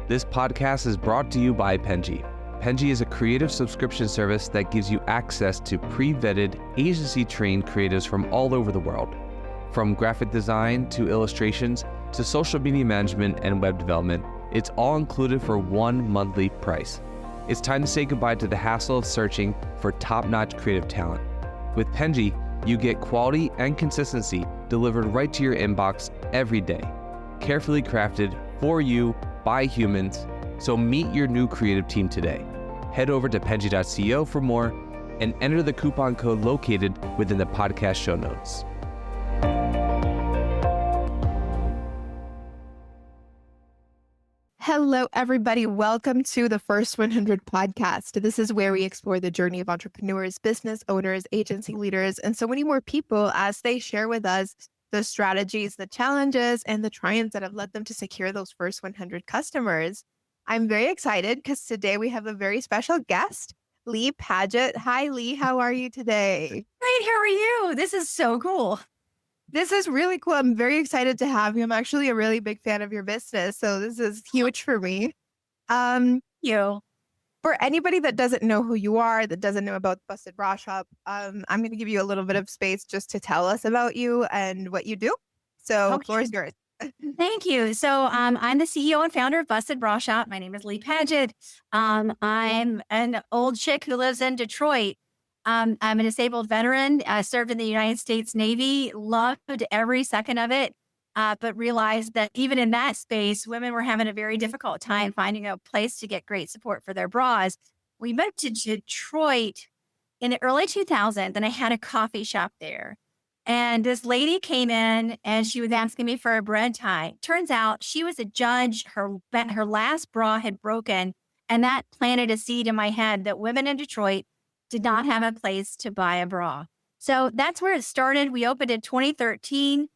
This podcast is brought to you by Penji. Penji is a creative subscription service that gives you access to pre-vetted, agency-trained creatives from all over the world. From graphic design to illustrations to social media management and web development, it's all included for one monthly price. It's time to say goodbye to the hassle of searching for top-notch creative talent. With Penji, you get quality and consistency delivered right to your inbox every day, carefully crafted for you by humans. So meet your new creative team today. Head over to penji.co for more and enter the coupon code located within the podcast show notes. Hello, everybody. Welcome to the First 100 podcast. This is where we explore the journey of entrepreneurs, business owners, agency leaders, and so many more people as they share with us the strategies, the challenges, and the triumphs that have led them to secure those first 100 customers. I'm very excited because today we have a very special guest, Leigh Padgett. Hi, Leigh. How are you today? Great. How are you? This is so cool. This is really cool. I'm very excited to have you. I'm actually a really big fan of your business, so this is huge for me. You. For anybody that doesn't know who you are, that doesn't know about Busted Bra Shop, I'm going to give you a little bit of space just to tell us about you and what you do. So, Okay. floor is yours. Thank you. So I'm the CEO and founder of Busted Bra Shop. My name is Leigh Padgett. I'm an old chick who lives in Detroit. I'm a disabled veteran. I served in the United States Navy, loved every second of it, but realized that even in that space, women were having a very difficult time finding a place to get great support for their bras. We moved to Detroit in the early 2000s, and I had a coffee shop there. And this lady came in and she was asking me for a bread tie. Turns out she was a judge. Her last bra had broken, and that planted a seed in my head that women in Detroit did not have a place to buy a bra. So that's where it started. We opened in 2013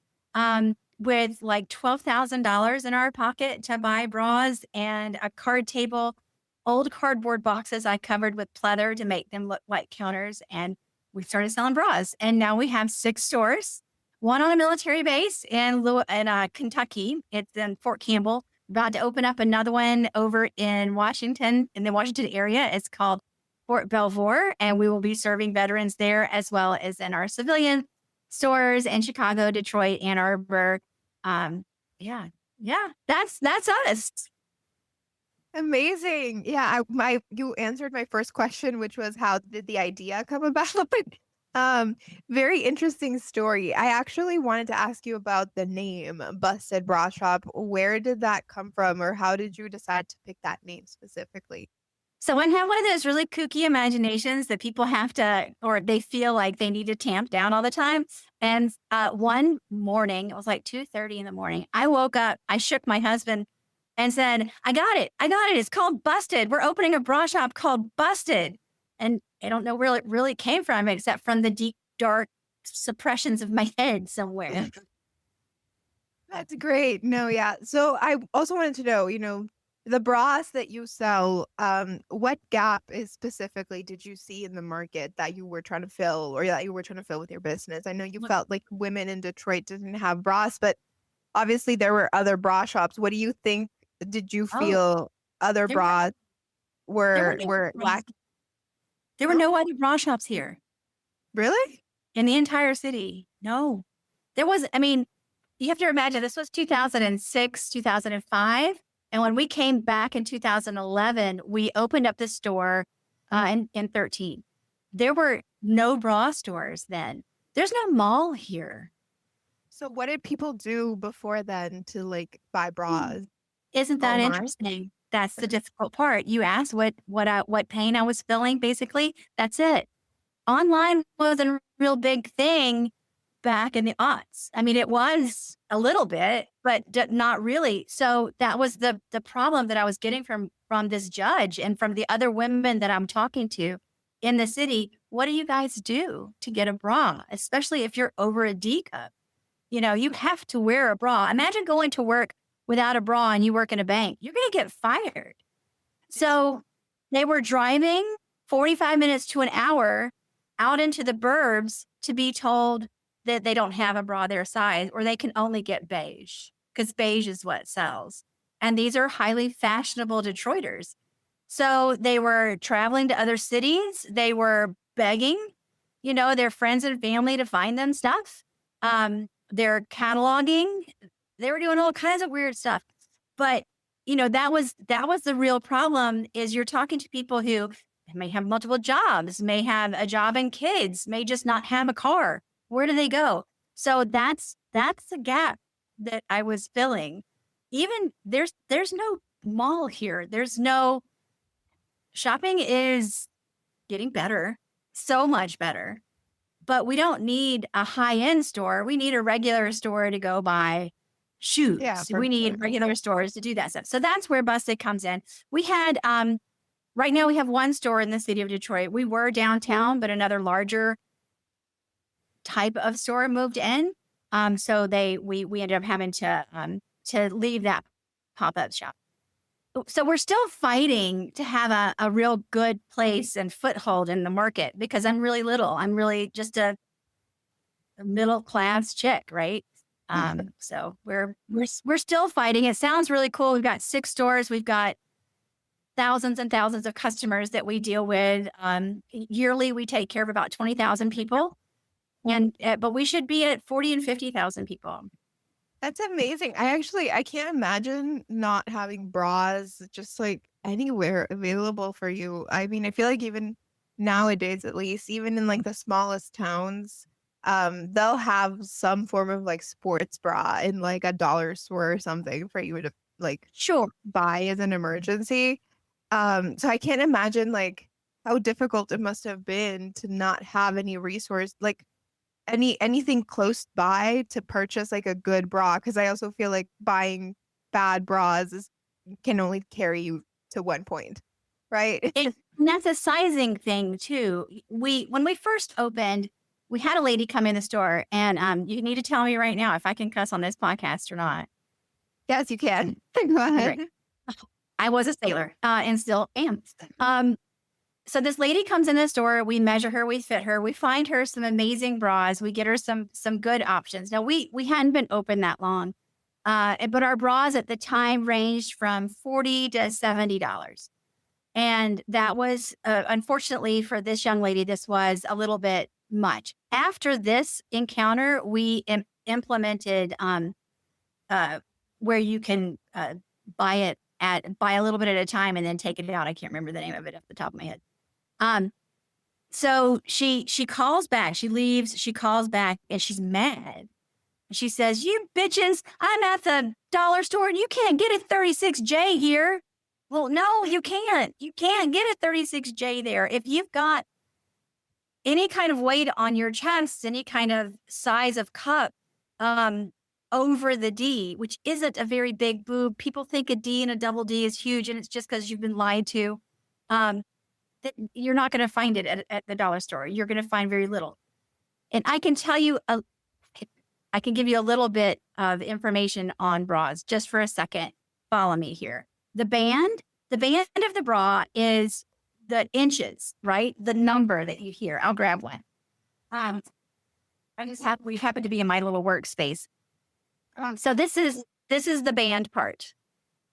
with like $12,000 in our pocket to buy bras and a card table, old cardboard boxes I covered with pleather to make them look like counters. And we started selling bras. And now we have 6 stores, one on a military base in Kentucky. It's in Fort Campbell. About to open up another one over in Washington, in the Washington area. It's called Fort Belvoir, and we will be serving veterans there as well as in our civilian stores in Chicago, Detroit, Ann Arbor. Yeah, that's us. Amazing. Yeah, you answered my first question, which was how did the idea come about? Very interesting story. I actually wanted to ask you about the name Busted Bra Shop. Where did that come from, or how did you decide to pick that name specifically? So I have one of those really kooky imaginations that people have to, or they feel like they need to tamp down all the time. And one morning, it was like 2:30 in the morning, I woke up, I shook my husband and said, I got it. It's called Busted. We're opening a bra shop called Busted. And I don't know where it really came from, except from the deep, dark suppressions of my head somewhere. That's great. No, yeah. So I also wanted to know, the bras that you sell, what gap specifically did you see in the market that you were trying to fill, or that you were trying to fill with your business? I know you felt like women in Detroit didn't have bras, but obviously there were other bra shops. What do you think? Did you feel other bras were lacking? There were no other bra shops here. Really? In the entire city. No. There wasn't. I mean, you have to imagine this was 2006, 2005. And when we came back in 2011, we opened up the store in 13. There were no bra stores then. There's no mall here. So what did people do before then to buy bras? Isn't that Online? interesting? That's the difficult part. You asked what pain I was feeling, basically. That's it. Online wasn't a real big thing back in the aughts. I mean, it was a little bit, but not really. So that was the problem that I was getting from this judge and from the other women that I'm talking to in the city. What do you guys do to get a bra, especially if you're over a D cup? You have to wear a bra. Imagine going to work without a bra and you work in a bank. You're going to get fired. So they were driving 45 minutes to an hour out into the burbs to be told that they don't have a bra their size, or they can only get beige, because beige is what sells. And these are highly fashionable Detroiters. So they were traveling to other cities. They were begging, their friends and family to find them stuff. They're cataloging. They were doing all kinds of weird stuff. But, that was the real problem is you're talking to people who may have multiple jobs, may have a job and kids, may just not have a car. Where do they go? So that's the gap that I was filling. Even there's no mall here. There's no shopping is getting better, so much better. But we don't need a high-end store. We need a regular store to go buy shoes. Yeah, for We need sure. regular stores to do that stuff. So that's where Busted comes in. We had right now we have one store in the city of Detroit. We were downtown, but another larger type of store moved in. So we ended up having to leave that pop-up shop. So we're still fighting to have a real good place and foothold in the market because I'm really little. I'm really just a middle class chick, right? So we're still fighting. It sounds really cool. We've got 6 stores. We've got thousands and thousands of customers that we deal with. Yearly, we take care of about 20,000 people, but we should be at 40 and 50,000 people. That's amazing. I can't imagine not having bras just like anywhere available for you. I mean, I feel like even nowadays, at least, even in like the smallest towns, they'll have some form of like sports bra in like a dollar store or something for you to like Sure. buy as an emergency. So I can't imagine like how difficult it must have been to not have any resource, like anything close by to purchase like a good bra, because I also feel like buying bad bras can only carry you to one point, right? And that's a sizing thing too. When we first opened, we had a lady come in the store, and you need to tell me right now if I can cuss on this podcast or not. Yes, you can. Go ahead. Great. I was a sailor and still am. So this lady comes in the store, we measure her, we fit her, we find her some amazing bras, we get her some good options. Now we hadn't been open that long, but our bras at the time ranged from $40 to $70. And that was, unfortunately for this young lady, this was a little bit much. After this encounter, we implemented where you can buy a little bit at a time and then take it out. I can't remember the name of it off the top of my head. So she calls back, she leaves, she calls back and she's mad. She says, "You bitches, I'm at the dollar store and you can't get a 36J here." Well, no, you can't. You can't get a 36J there. If you've got any kind of weight on your chest, any kind of size of cup, over the D, which isn't a very big boob. People think a D and a double D is huge, and it's just because you've been lied to. That you're not going to find it at the dollar store. You're going to find very little. And I can tell you, I can give you a little bit of information on bras just for a second. Follow me here. The band of the bra is the inches, right? The number that you hear. I'll grab one. We happen to be in my little workspace. So this is the band part.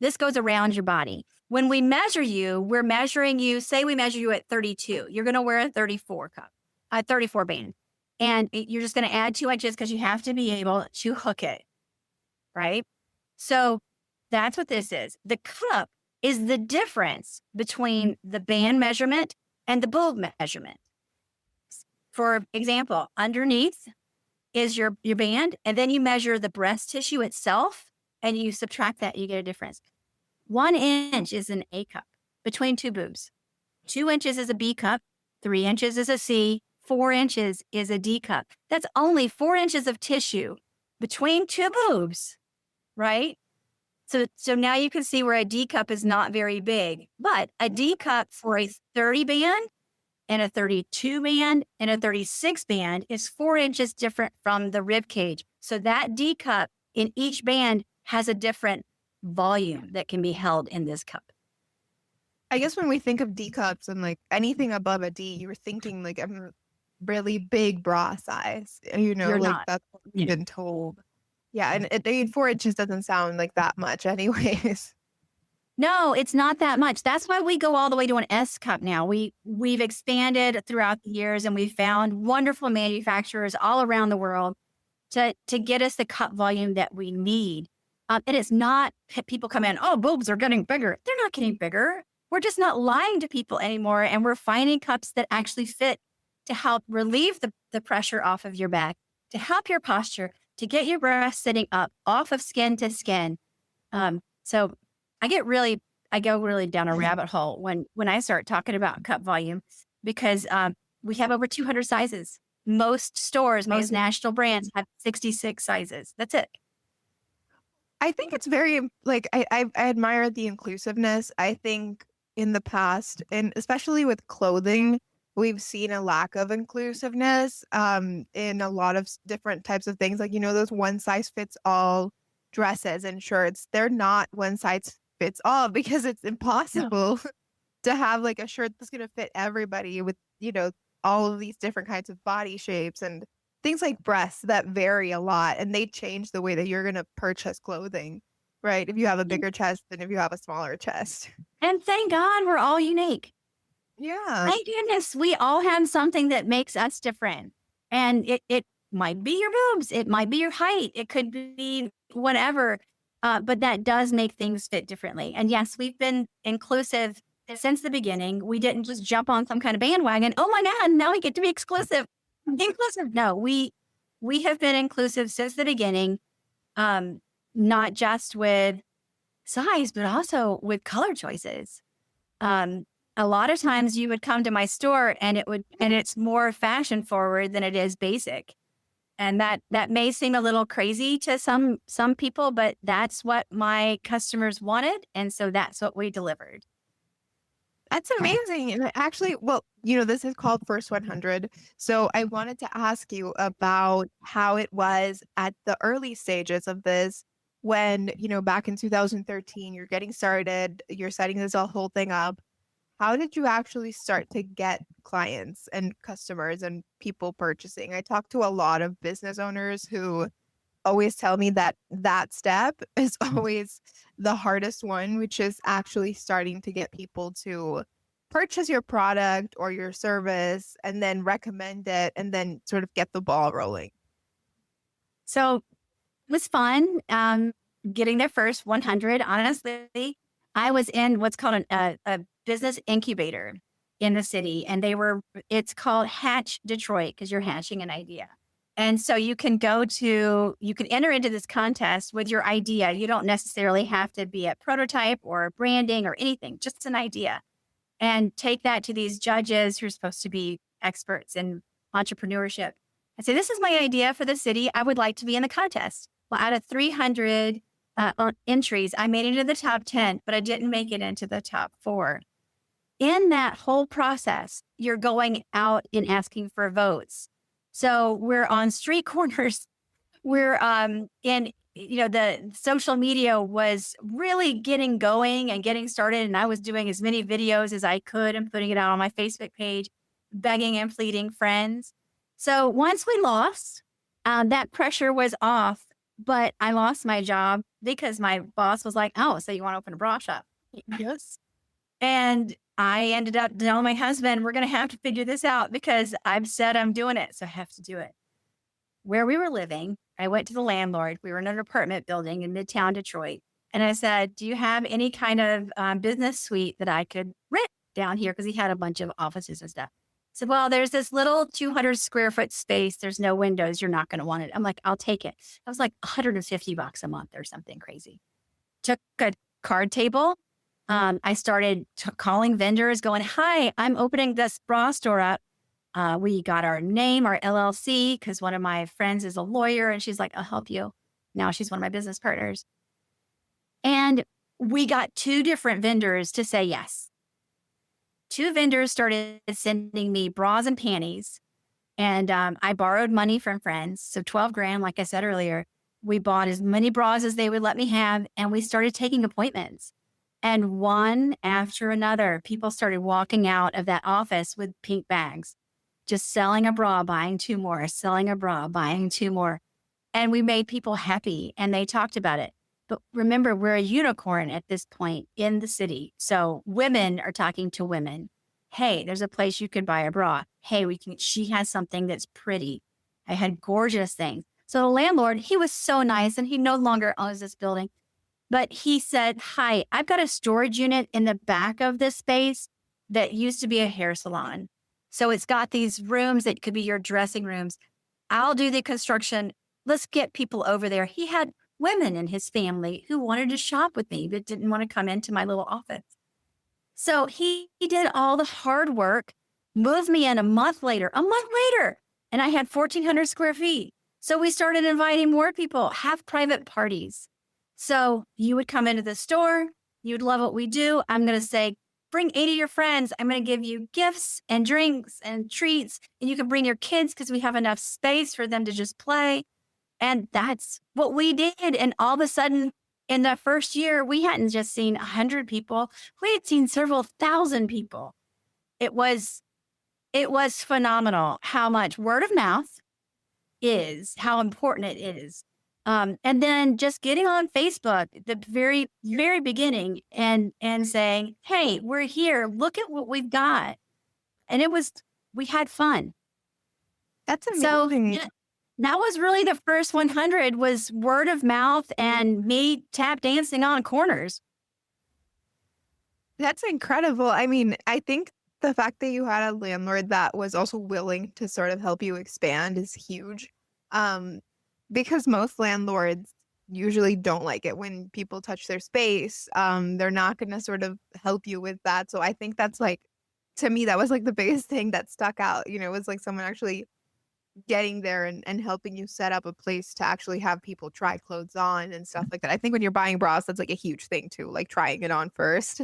This goes around your body. When we measure you, we're measuring you, say we measure you at 32. You're going to wear a 34 cup, a 34 band. And you're just going to add 2 inches because you have to be able to hook it, right? So that's what this is. The cup is the difference between the band measurement and the boob measurement. For example, underneath is your band, and then you measure the breast tissue itself, and you subtract that, you get a difference. 1 inch is an A cup between 2 boobs. 2 inches is a B cup. 3 inches is a C. 4 inches is a D cup. That's only 4 inches of tissue between 2 boobs, right? So now you can see where a D cup is not very big, but a D cup for a 30 band and a 32 band and a 36 band is 4 inches different from the rib cage. So that D cup in each band has a different volume that can be held in this cup. I guess when we think of D cups and like anything above a D, you were thinking like a really big bra size. You know, You're like not. that's what we've been told. Yeah, and 4 inches doesn't sound like that much anyways. No, it's not that much. That's why we go all the way to an S cup now. We've expanded throughout the years, and we've found wonderful manufacturers all around the world to get us the cup volume that we need. And it's not people come in, oh, boobs are getting bigger. They're not getting bigger. We're just not lying to people anymore. And we're finding cups that actually fit to help relieve the pressure off of your back, to help your posture, to get your breast sitting up off of skin to skin. So I go really down a rabbit hole when I start talking about cup volume, because we have over 200 sizes. Most stores, most Amazing. national brands have 66 sizes. That's it. I think it's very like I admire the inclusiveness. I think in the past, and especially with clothing, we've seen a lack of inclusiveness in a lot of different types of things. Like, those one size fits all dresses and shirts, they're not one size fits all because it's No. impossible to have like a shirt that's going to fit everybody with, all of these different kinds of body shapes and things like breasts that vary a lot, and they change the way that you're going to purchase clothing, right? If you have a And, bigger chest than if you have a smaller chest. and thank God we're all unique. Yeah. Thank goodness we all have something that makes us different. And it might be your boobs, it might be your height, it could be whatever. But that does make things fit differently. And yes, we've been inclusive since the beginning. We didn't just jump on some kind of bandwagon. Oh my God, now we get to be exclusive. Inclusive. No, we have been inclusive since the beginning, not just with size, but also with color choices. A lot of times you would come to my store and it's more fashion forward than it is basic. And that may seem a little crazy to some people, but that's what my customers wanted. And so that's what we delivered. That's amazing. And actually, well, this is called First 100. So I wanted to ask you about how it was at the early stages of this when, back in 2013, you're getting started, you're setting this whole thing up. How did you actually start to get clients and customers and people purchasing? I talk to a lot of business owners who always tell me that step is always the hardest one, which is actually starting to get people to purchase your product or your service and then recommend it and then sort of get the ball rolling. So it was fun getting there first 100. Honestly, I was in what's called a business incubator in the city, and it's called Hatch Detroit because you're hatching an idea. And so you can enter into this contest with your idea. You don't necessarily have to be a prototype or branding or anything, just an idea, and take that to these judges who are supposed to be experts in entrepreneurship. I say, this is my idea for the city. I would like to be in the contest. Well, out of 300 entries, I made it into the top 10, but I didn't make it into the top 4. In that whole process, you're going out and asking for votes. So we're on street corners. We're the social media was really getting going and getting started. And I was doing as many videos as I could and putting it out on my Facebook page, begging and pleading friends. So once we lost, that pressure was off, but I lost my job because my boss was like, oh, so you want to open a bra shop? Yes. And I ended up telling my husband, we're going to have to figure this out because I've said I'm doing it. So I have to do it. Where we were living, I went to the landlord. We were in an apartment building in Midtown Detroit. And I said, do you have any kind of business suite that I could rent down here? Because he had a bunch of offices and stuff. I said, well, there's this little 200 square foot space. There's no windows. You're not going to want it. I'm like, I'll take it. That was like $150 a month or something crazy. Took a card table. I started calling vendors going, hi, I'm opening this bra store up. We got our name, our LLC, because one of my friends is a lawyer and she's like, I'll help you. Now she's one of my business partners. And we got 2 different vendors to say yes. 2 vendors started sending me bras and panties. And I borrowed money from friends. So 12 grand, like I said earlier, we bought as many bras as they would let me have. And we started taking appointments. And one after another, people started walking out of that office with pink bags, just selling a bra, buying 2 more, selling a bra, buying 2 more. And we made people happy and they talked about it. But remember, we're a unicorn at this point in the city. So women are talking to women. Hey, there's a place you could buy a bra. Hey, she has something that's pretty. I had gorgeous things. So the landlord, he was so nice, and he no longer owns this building. But he said, hi, I've got a storage unit in the back of this space that used to be a hair salon. So it's got these rooms that could be your dressing rooms. I'll do the construction. Let's get people over there. He had women in his family who wanted to shop with me but didn't want to come into my little office. So he did all the hard work, moved me in a month later, and I had 1,400 square feet. So we started inviting more people, have private parties. So you would come into the store, you'd love what we do. I'm going to say, bring 8 of your friends. I'm going to give you gifts and drinks and treats, and you can bring your kids because we have enough space for them to just play. And that's what we did. And all of a sudden, in the first year, we hadn't just seen 100 people. We had seen several thousand people. It was phenomenal how much word of mouth is, how important it is. And then just getting on Facebook, the very, very beginning, and saying, hey, we're here. Look at what we've got. And we had fun. That's So amazing. yeah, that was really the first 100 was word of mouth and me tap dancing on corners. That's incredible. I mean, I think the fact that you had a landlord that was also willing to sort of help you expand is huge. Because most landlords usually don't like it when people touch their space. They're not going to sort of help you with that. So I think that's like, to me, that was like the biggest thing that stuck out. You know, it was like someone actually getting there and helping you set up a place to actually have people try clothes on and stuff like that. I think when you're buying bras, that's like a huge thing too, like trying it on first.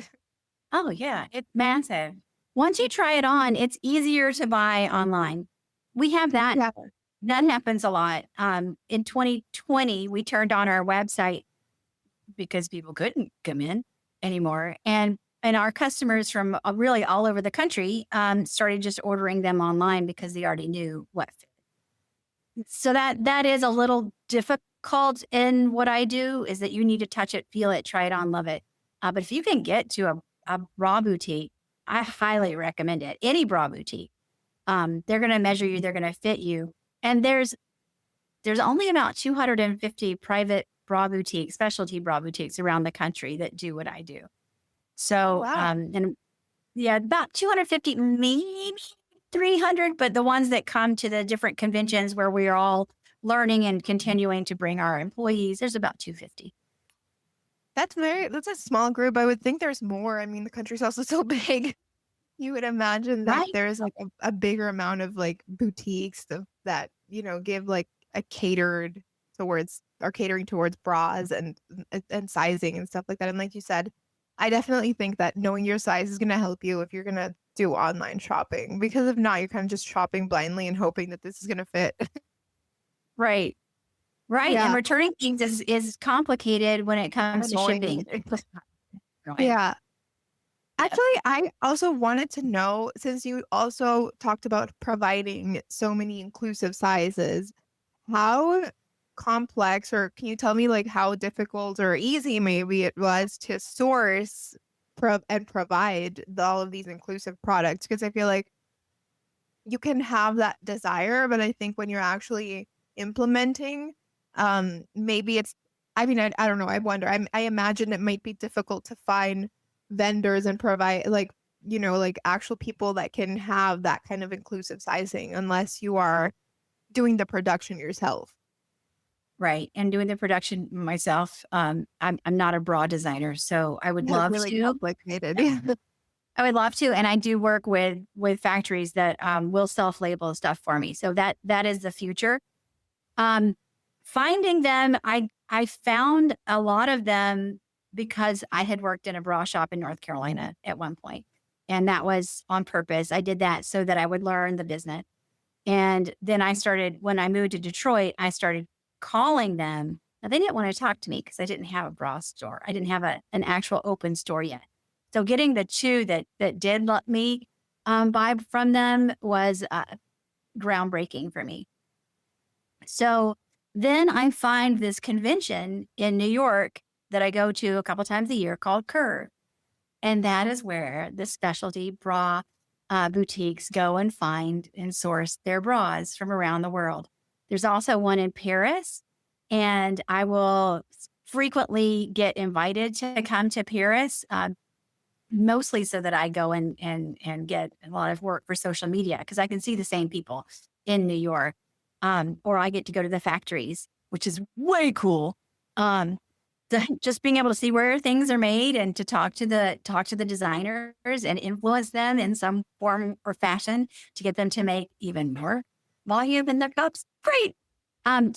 Oh, yeah, it's massive. Once you try it on, it's easier to buy online. We have that. Yeah. That happens a lot. In 2020, we turned on our website because people couldn't come in anymore. And our customers from really all over the country started just ordering them online because they already knew what fit. So that is a little difficult in what I do, is that you need to touch it, feel it, try it on, love it. But if you can get to a bra boutique, I highly recommend it. Any bra boutique. They're going to measure you. They're going to fit you. And there's only about 250 private bra boutiques, specialty bra boutiques around the country that do what I do. So, Wow. and yeah, about 250, maybe 300, but the ones that come to the different conventions where we're all learning and continuing to bring our employees, there's about 250. That's a small group. I would think there's more. I mean, the country's also so big. You would imagine that Right. there's like a bigger amount of like boutiques that, you know, give like a catering towards bras and sizing and stuff like that. And like you said, I definitely think that knowing your size is going to help you if you're going to do online shopping, because if not, you're kind of just shopping blindly and hoping that this is going to fit. Right. Right. Yeah. And returning things is complicated when it comes to Annoying. shipping. Right. Yeah. Actually, I also wanted to know, since you also talked about providing so many inclusive sizes, how complex, or can you tell me like how difficult or easy maybe it was to source and provide all of these inclusive products? Because I feel like you can have that desire, but I think when you're actually implementing, maybe I mean, I don't know. I wonder. I imagine it might be difficult to find vendors and provide like, you know, like actual people that can have that kind of inclusive sizing unless you are doing the production yourself. Right. And doing the production myself. I'm not a bra designer, so I would That's love really to. complicated. Yeah. I would love to. And I do work with factories that will self-label stuff for me. So that is the future. Finding them, I found a lot of them because I had worked in a bra shop in North Carolina at one point, and that was on purpose. I did that so that I would learn the business. And then when I moved to Detroit, I started calling them. Now, they didn't want to talk to me because I didn't have a bra store. I didn't have an actual open store yet. So getting the two that did let me buy from them was groundbreaking for me. So then I find this convention in New York that I go to a couple times a year called Curve. And that is where the specialty bra boutiques go and find and source their bras from around the world. There's also one in Paris, and I will frequently get invited to come to Paris, mostly so that I go and get a lot of work for social media because I can see the same people in New York, or I get to go to the factories, which is way cool. Just being able to see where things are made and to talk to the designers and influence them in some form or fashion to get them to make even more volume in their cups. Great.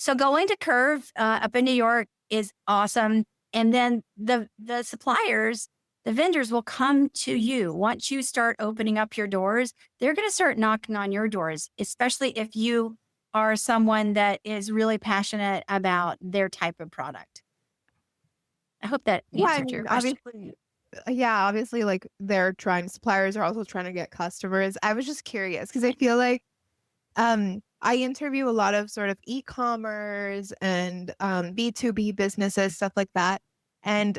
So going to Curve up in New York is awesome. And then the suppliers, the vendors will come to you. Once you start opening up your doors, they're going to start knocking on your doors, especially if you are someone that is really passionate about their type of product. I hope that Yeah, I answered your mean, question. obviously, like suppliers are also trying to get customers. I was just curious because I feel like I interview a lot of sort of e-commerce and B2B businesses, stuff like that. And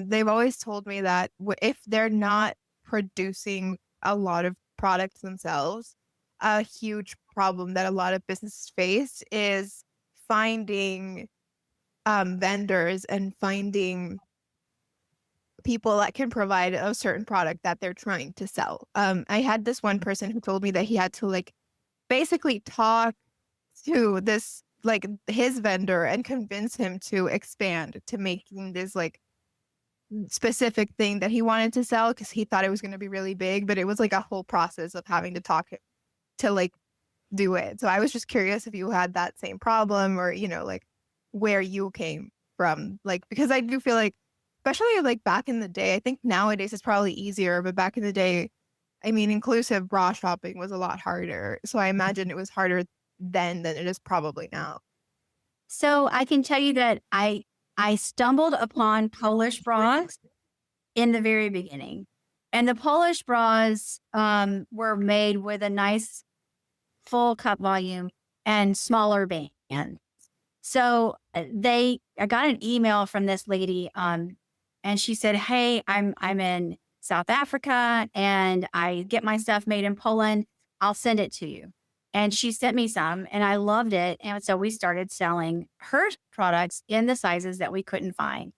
they've always told me that if they're not producing a lot of products themselves, a huge problem that a lot of businesses face is finding vendors and finding people that can provide a certain product that they're trying to sell. I had this one person who told me that he had to like basically talk to this like his vendor and convince him to expand to making this like specific thing that he wanted to sell because he thought it was going to be really big, but it was like a whole process of having to talk to like do it. So I was just curious if you had that same problem or, like where you came from, like, because I do feel like, especially like back in the day, I think nowadays it's probably easier, but back in the day, I mean, inclusive bra shopping was a lot harder. So I imagine it was harder then than it is probably now. So I can tell you that I stumbled upon Polish bras in the very beginning. And the Polish bras were made with a nice full cup volume and smaller band. So I got an email from this lady and she said, "Hey, I'm in South Africa and I get my stuff made in Poland. I'll send it to you." And she sent me some and I loved it. And so we started selling her products in the sizes that we couldn't find.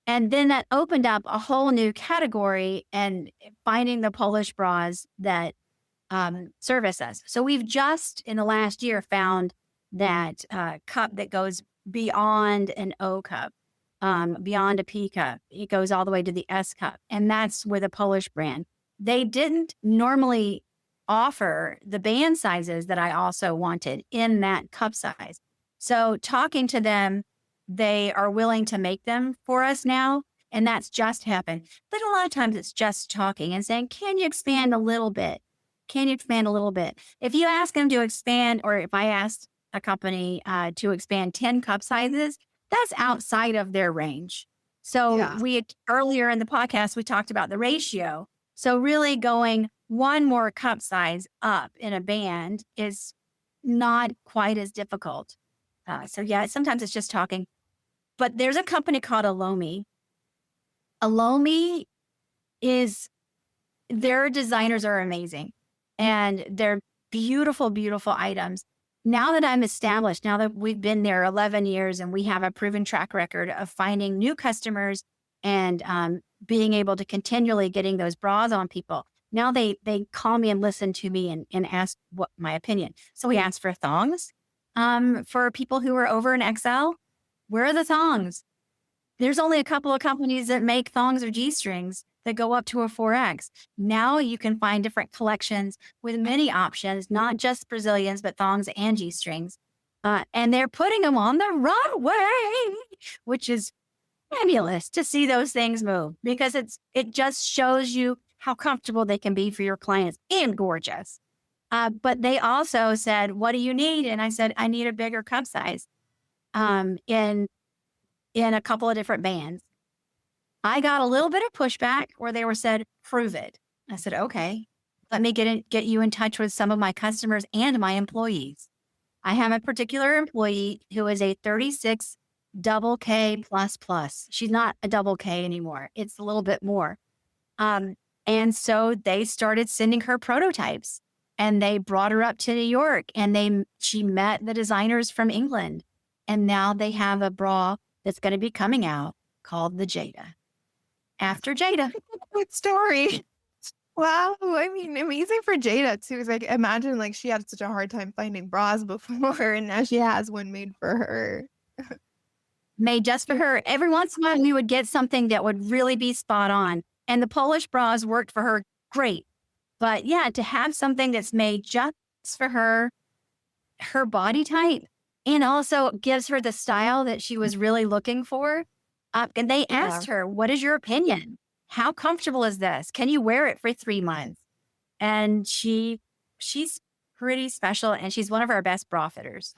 And then that opened up a whole new category and finding the Polish bras that service us. So we've just in the last year found that cup that goes beyond an O cup, beyond a P cup. It goes all the way to the S cup. And that's with a Polish brand. They didn't normally offer the band sizes that I also wanted in that cup size. So talking to them, they are willing to make them for us now. And that's just happened. But a lot of times it's just talking and saying, "Can you expand a little bit? Can you expand a little bit?" If you ask them to expand, or if I asked a company to expand 10 cup sizes, that's outside of their range. So Yeah. earlier in the podcast, we talked about the ratio. So really going one more cup size up in a band is not quite as difficult. So yeah, sometimes it's just talking. But there's a company called Alomi. Alomi their designers are amazing and they're beautiful, beautiful items. Now that I'm established, now that we've been there 11 years and we have a proven track record of finding new customers and being able to continually getting those bras on people, now they call me and listen to me and ask what my opinion. So we ask for thongs for people who are over an XL. Where are the thongs? There's only a couple of companies that make thongs or G-strings that go up to a 4X. Now you can find different collections with many options, not just Brazilians, but thongs and G-strings. And they're putting them on the runway, which is fabulous to see those things move because it just shows you how comfortable they can be for your clients and gorgeous. But they also said, "What do you need?" And I said, "I need a bigger cup size in a couple of different bands." I got a little bit of pushback where they were said, "Prove it." I said, "Okay, let me get you in touch with some of my customers and my employees." I have a particular employee who is a 36 double K plus plus. She's not a double K anymore. It's a little bit more. Um, and so they started sending her prototypes, and they brought her up to New York, and she met the designers from England. And now they have a bra that's going to be coming out called the Jada, after Jada. Good story. Wow. I mean, amazing for Jada too. Because like imagine like she had such a hard time finding bras before and now she has one made for her. Made just for her. Every once in a while, we would get something that would really be spot on. And the Polish bras worked for her great. But yeah, to have something that's made just for her body type, and also gives her the style that she was really looking for. And they Yeah. asked her, what is your opinion? How comfortable is this? Can you wear it for 3 months? And she's pretty special, and she's one of our best bra fitters.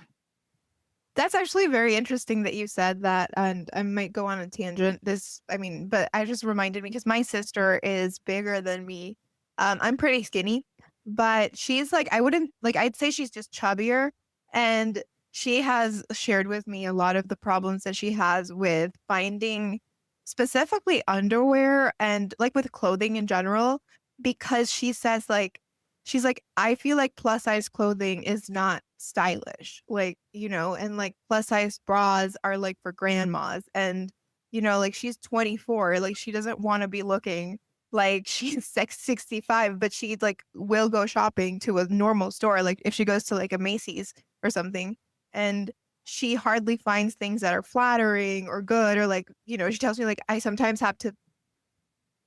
That's actually very interesting that you said that, and I might go on a tangent. But I just reminded me because my sister is bigger than me. I'm pretty skinny, but she's like, I'd say she's just chubbier, and she has shared with me a lot of the problems that she has with finding specifically underwear and like with clothing in general, because she says like, she's like, I feel like plus size clothing is not stylish, like, and like plus size bras are like for grandmas. And, like she's 24, like she doesn't want to be looking like she's 65, but she like will go shopping to a normal store, like if she goes to like a Macy's or something. And she hardly finds things that are flattering or good, or like, she tells me like, I sometimes have to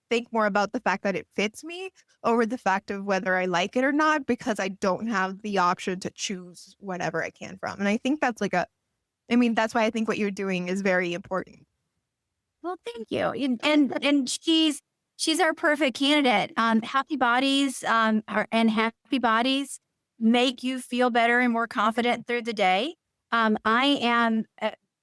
think more about the fact that it fits me over the fact of whether I like it or not, because I don't have the option to choose whatever I can from. And I think that's that's why I think what you're doing is very important. Well, thank you. And she's our perfect candidate. Happy bodies, and happy bodies make you feel better and more confident through the day. I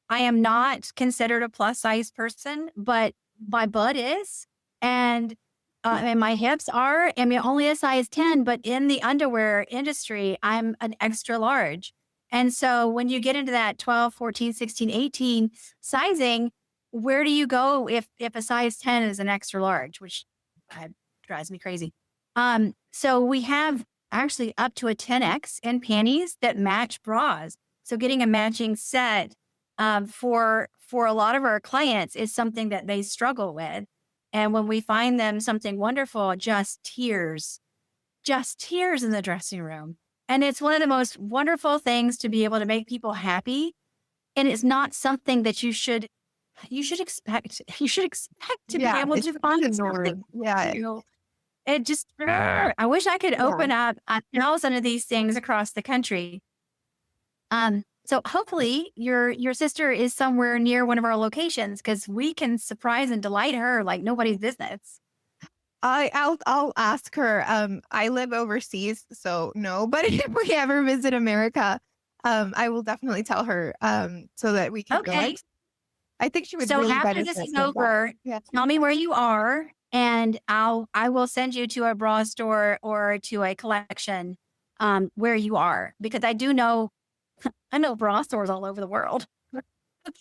am not considered a plus size person, but my butt is, and my hips are. I'm only a size 10, but in the underwear industry, I'm an extra large. And so when you get into that 12, 14, 16, 18 sizing, where do you go if a size 10 is an extra large, which drives me crazy. So we have actually up to a 10X in panties that match bras. So getting a matching set for a lot of our clients is something that they struggle with. And when we find them something wonderful, just tears in the dressing room. And it's one of the most wonderful things to be able to make people happy. And it's not something that you should expect. You should expect to be able to find something. Yeah. It just, I wish I could open up 1,000 of these things across the country. So hopefully your sister is somewhere near one of our locations, because we can surprise and delight her like nobody's business. I'll ask her. I live overseas, so no, but if we ever visit America, I will definitely tell her, so that we can go. I think she would. So really after this is over, tell me where you are, and I will send you to a bra store or to a collection where you are, because I know bra stores all over the world.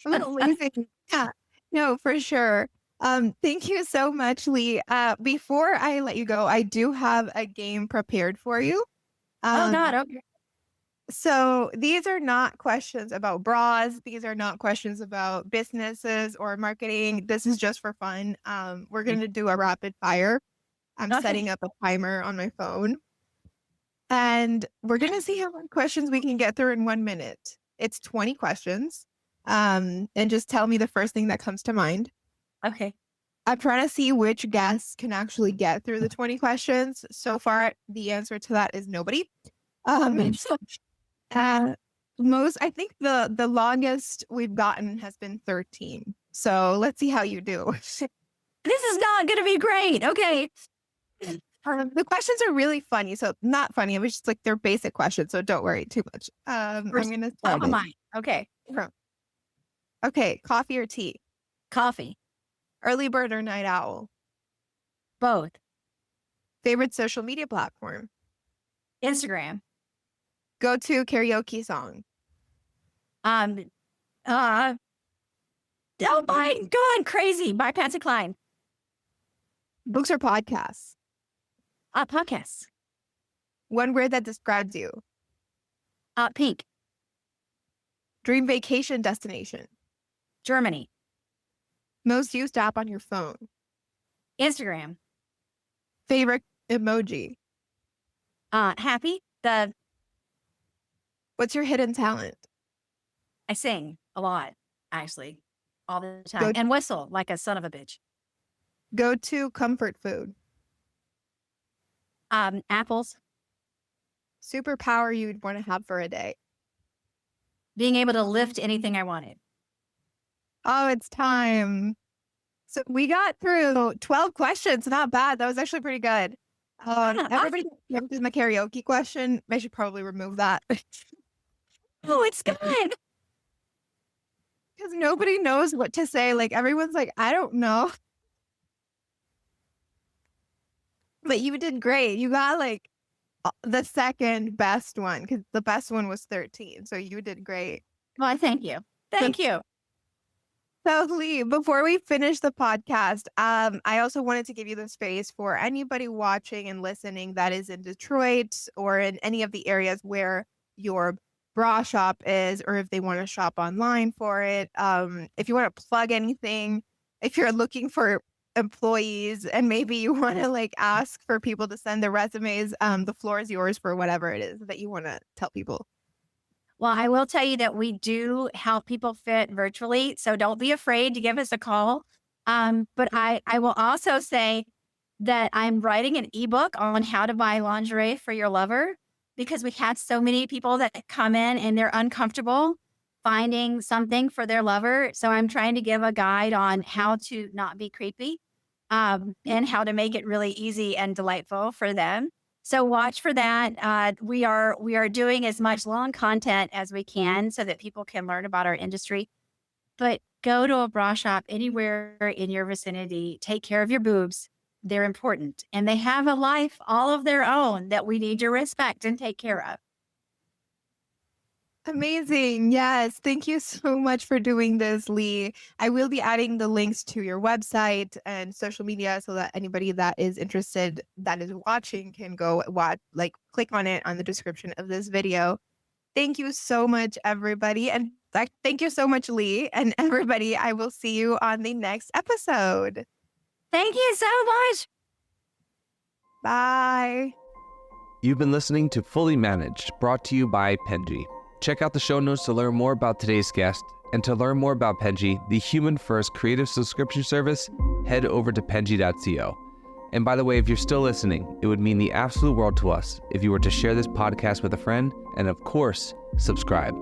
Amazing. Yeah, no, for sure. Thank you so much, Leigh. Before I let you go, I do have a game prepared for you. Oh God, okay. So these are not questions about bras. These are not questions about businesses or marketing. This is just for fun. We're going to do a rapid fire. I'm setting up a timer on my phone. And we're going to see how many questions we can get through in 1 minute. It's 20 questions. And just tell me the first thing that comes to mind. Okay. I'm trying to see which guests can actually get through the 20 questions. So far, the answer to that is nobody. I think the longest we've gotten has been 13. So let's see how you do. This is not going to be great. Okay. The questions are really funny. So not funny. It was just like they're basic questions. So don't worry too much. I'm going to start. Okay. Okay. Coffee or tea? Coffee. Early bird or night owl? Both. Favorite social media platform? Instagram. Go-to karaoke song? Oh my God, crazy. By Patsy Cline. Books or podcasts? Podcasts. One word that describes you. Pink. Dream vacation destination. Germany. Most used app on your phone. Instagram. Favorite emoji. Happy. What's your hidden talent? I sing a lot, actually, all the time. Go- And whistle like a son of a bitch. Go-to comfort food. Apples. Superpower you'd want to have for a day. Being able to lift anything I wanted. Oh, it's time. So we got through 12 questions. Not bad. That was actually pretty good. Everybody did my karaoke question. I should probably remove that. Oh, it's good. Because nobody knows what to say. Like, everyone's like, I don't know. But you did great. You got like the second best one because the best one was 13. So you did great. Well, thank you. Thank you. So, Leigh, before we finish the podcast, I also wanted to give you the space for anybody watching and listening that is in Detroit or in any of the areas where your bra shop is, or if they want to shop online for it. If you want to plug anything, if you're looking for employees and maybe you want to like ask for people to send their resumes, the floor is yours for whatever it is that you want to tell people. Well, I will tell you that we do help people fit virtually. So don't be afraid to give us a call. But I will also say that I'm writing an ebook on how to buy lingerie for your lover because we had so many people that come in and they're uncomfortable finding something for their lover. So I'm trying to give a guide on how to not be creepy and how to make it really easy and delightful for them. So watch for that. We are doing as much long content as we can so that people can learn about our industry. But go to a bra shop anywhere in your vicinity. Take care of your boobs. They're important. And they have a life all of their own that we need to respect and take care of. Amazing. Yes. Thank you so much for doing this, Leigh. I will be adding the links to your website and social media so that anybody that is interested, that is watching, can go watch, like click on it on the description of this video. Thank you so much, everybody. And thank you so much, Leigh, and everybody. I will see you on the next episode. Thank you so much. Bye. You've been listening to Fully Managed, brought to you by Penji. Check out the show notes to learn more about today's guest. And to learn more about Penji, the human-first creative subscription service, head over to penji.co. And by the way, if you're still listening, it would mean the absolute world to us if you were to share this podcast with a friend and, of course, subscribe.